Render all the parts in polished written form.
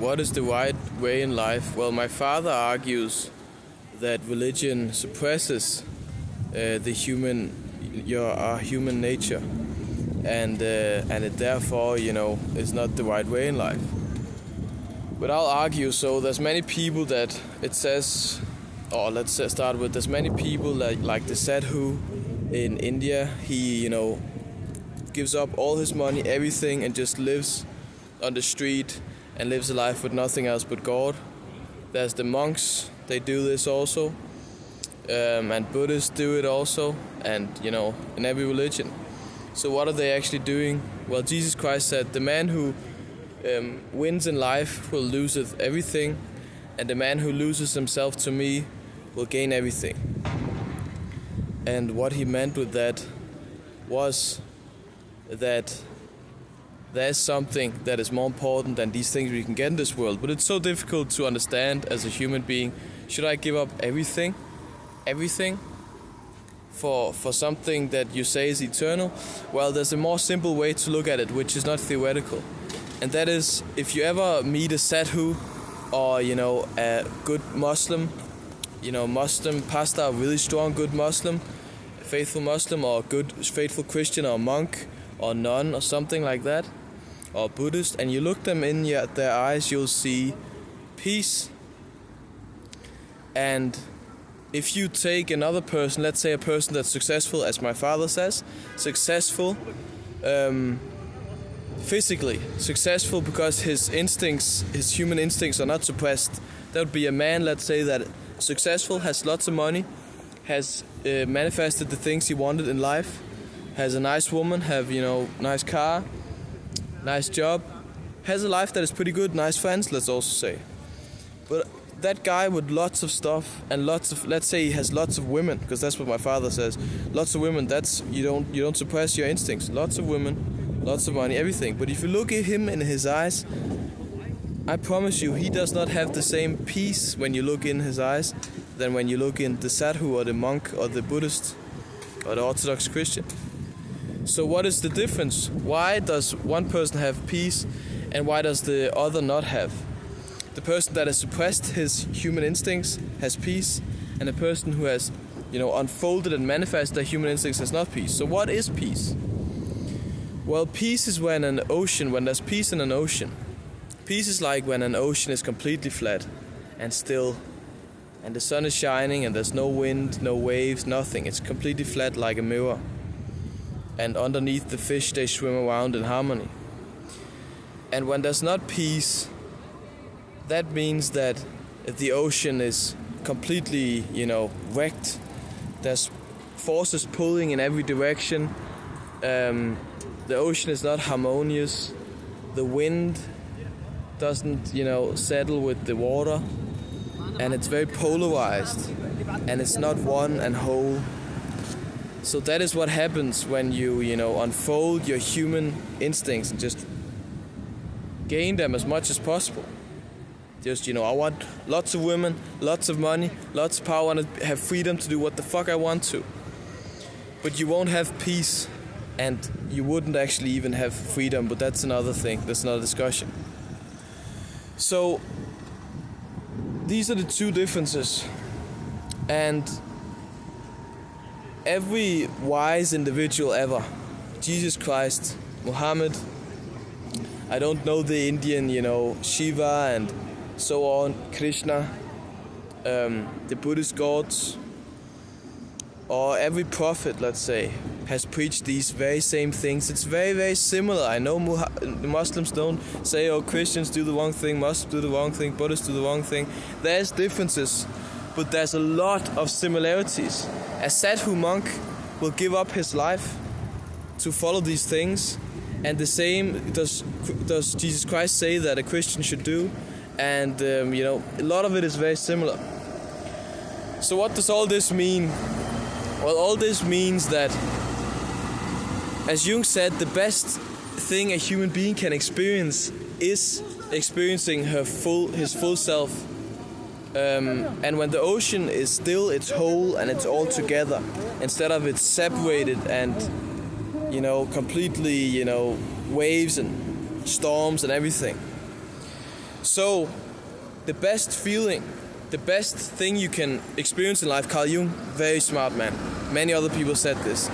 what is the right way in life? Well, my father argues that religion suppresses our human nature, and it therefore, is not the right way in life. But I'll argue, so there's many people that it says, or let's start with, there's many people like the Sadhu in India. He, gives up all his money, everything, and just lives on the street and lives a life with nothing else but God. There's the monks, they do this also, and Buddhists do it also, and in every religion. So what are they actually doing? Well, Jesus Christ said, the man who wins in life will lose everything, and the man who loses himself to me will gain everything. And what he meant with that was that there's something that is more important than these things we can get in this world. But it's so difficult to understand as a human being. Should I give up everything for something that you say is eternal? Well, there's a more simple way to look at it, which is not theoretical. And that is, if you ever meet a sadhu or, a good Muslim, Muslim pastor, a really strong good Muslim, a faithful Muslim, or a good faithful Christian or monk or nun or something like that, or Buddhist, and you look them in their eyes, you'll see peace. And if you take another person, let's say a person that's successful, as my father says, successful physically, successful because his human instincts are not suppressed. That would be a man, let's say, that successful, has lots of money, has manifested the things he wanted in life, has a nice woman, have, nice car, nice job, has a life that is pretty good, nice friends, let's also say. But that guy with lots of stuff and let's say he has lots of women, because that's what my father says, lots of women, that's, you don't suppress your instincts, lots of women, lots of money, everything. But if you look at him in his eyes, I promise you, he does not have the same peace when you look in his eyes than when you look in the sadhu or the monk or the Buddhist or the Orthodox Christian. So what is the difference? Why does one person have peace and why does the other not have? The person that has suppressed his human instincts has peace, and the person who has, unfolded and manifested their human instincts has not peace. So what is peace? Well, peace is when there's peace in an ocean. Peace is like when an ocean is completely flat and still, and the sun is shining and there's no wind, no waves, nothing. It's completely flat like a mirror. And underneath the fish, they swim around in harmony. And when there's not peace, that means that the ocean is completely, wrecked. There's forces pulling in every direction. The ocean is not harmonious. The wind doesn't, settle with the water. And it's very polarized. And it's not one and whole. So that is what happens when you, unfold your human instincts and just gain them as much as possible. Just, I want lots of women, lots of money, lots of power, and have freedom to do what the fuck I want to. But you won't have peace, and you wouldn't actually even have freedom, but that's another thing, that's another discussion. So, these are the two differences. And every wise individual ever, Jesus Christ, Muhammad, I don't know the Indian, Shiva and so on, Krishna, the Buddhist gods, or every prophet, let's say, has preached these very same things. It's very, very similar. I know the Muslims don't say, Christians do the wrong thing, Muslims do the wrong thing, Buddhists do the wrong thing. There's differences, but there's a lot of similarities. A sadhu monk will give up his life to follow these things, and the same does Jesus Christ say that a Christian should do, and a lot of it is very similar. So what does all this mean? Well, all this means that, as Jung said, the best thing a human being can experience is experiencing his full self. And when the ocean is still, it's whole and it's all together, instead of it's separated and, completely, waves and storms and everything. So, the best feeling, the best thing you can experience in life, Carl Jung, very smart man. Many other people said this.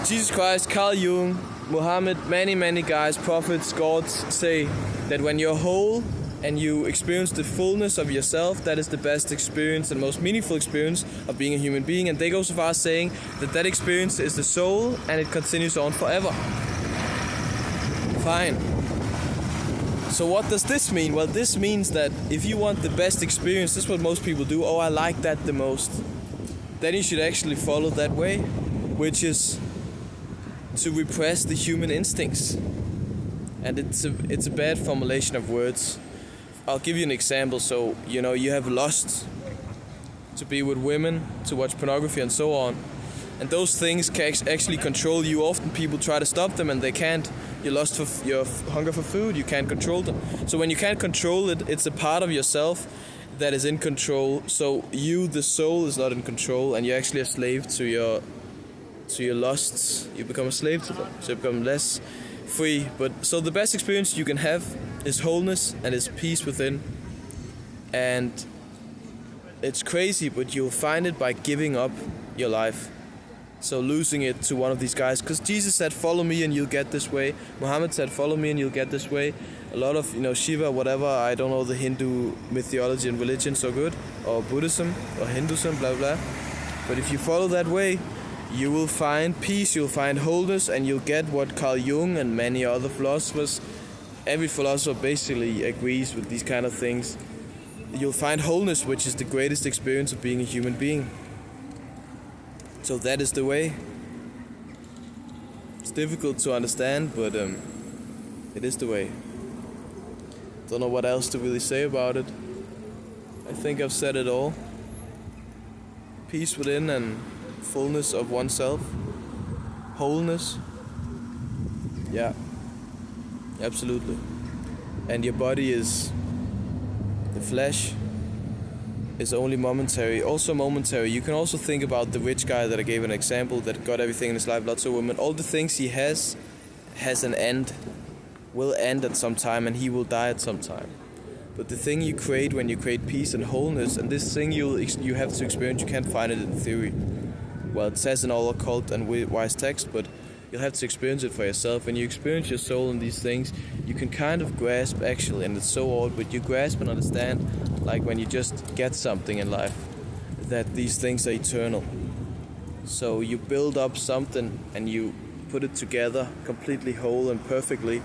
Jesus Christ, Carl Jung, Muhammad, many guys, prophets, gods say that when you're whole and you experience the fullness of yourself, that is the best experience and most meaningful experience of being a human being. And they go so far as saying that that experience is the soul and it continues on forever. Fine. So what does this mean? Well, this means that if you want the best experience, this is what most people do. Oh, I like that the most. Then you should actually follow that way, which is to repress the human instincts. And it's a bad formulation of words. I'll give you an example. So, you have lust to be with women, to watch pornography and so on. And those things can actually control you. Often people try to stop them and they can't. Your lust for your hunger for food, you can't control them. So when you can't control it, it's a part of yourself that is in control. So you, the soul, is not in control, and you're actually a slave to your lusts. You become a slave to them. So you become less free. But so the best experience you can have is wholeness and is peace within. And it's crazy, but you'll find it by giving up your life. So losing it to one of these guys, because Jesus said, follow me and you'll get this way. Muhammad said, follow me and you'll get this way. A lot of, Shiva, whatever, I don't know the Hindu mythology and religion so good, or Buddhism, or Hinduism, blah, blah. But if you follow that way, you will find peace, you'll find wholeness, and you'll get what Carl Jung and many other philosophers, every philosopher basically agrees with these kind of things. You'll find wholeness, which is the greatest experience of being a human being. So that is the way. It's difficult to understand, but it is the way. Don't know what else to really say about it. I think I've said it all. Peace within and fullness of oneself. Wholeness. Yeah, absolutely. And your body is the flesh. Is only momentary, also momentary. You can also think about the rich guy that I gave an example that got everything in his life, lots of women. All the things he has an end, will end at some time, and he will die at some time. But the thing you create when you create peace and wholeness, and this thing you have to experience, you can't find it in theory. Well, it says in all occult and wise text, but you'll have to experience it for yourself. When you experience your soul and these things, you can kind of grasp actually, and it's so odd, but you grasp and understand, like when you just get something in life, that these things are eternal. So you build up something and you put it together completely whole and perfectly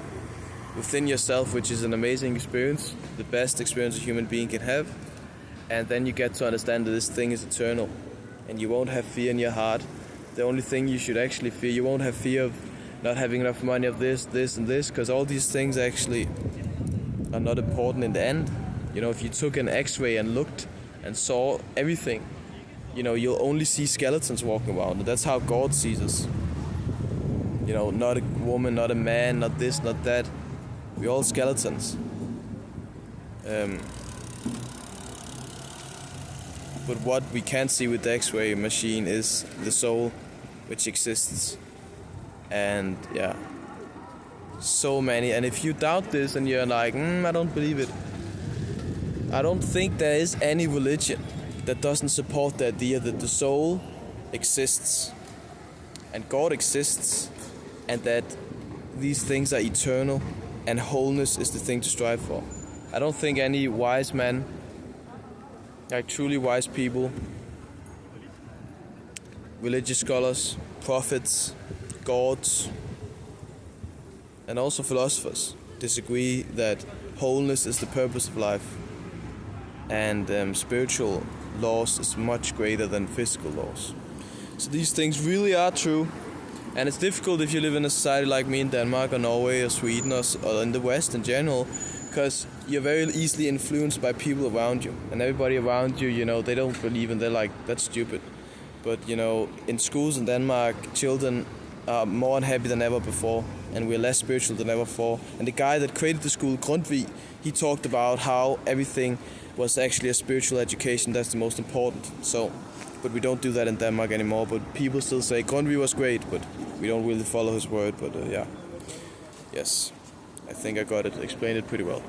within yourself, which is an amazing experience, the best experience a human being can have. And then you get to understand that this thing is eternal, and you won't have fear in your heart. The only thing you should actually fear, you won't have fear of not having enough money, of this and this, because all these things actually are not important in the end. If you took an x-ray and looked and saw everything, you'll only see skeletons walking around. And that's how God sees us. Not a woman, not a man, not this, not that. We're all skeletons. But what we can't see with the x-ray machine is the soul, which exists. And yeah, so many. And if you doubt this and you're like, I don't believe it, I don't think there is any religion that doesn't support the idea that the soul exists and God exists, and that these things are eternal and wholeness is the thing to strive for. I don't think any wise man, like truly wise people, religious scholars, prophets, gods, and also philosophers disagree that wholeness is the purpose of life. And spiritual laws is much greater than physical laws. So these things really are true, and it's difficult if you live in a society like me in Denmark or Norway or Sweden or in the West in general, because you're very easily influenced by people around you, and everybody around you, they don't believe, and they're like, that's stupid. But in schools in Denmark, children are more unhappy than ever before, and we're less spiritual than ever before. And the guy that created the school, Grundtvig, he talked about how everything was actually a spiritual education. That's the most important. But we don't do that in Denmark anymore. But people still say Grundtvig was great, but we don't really follow his word. But yeah, yes, I think I got it, explained it pretty well.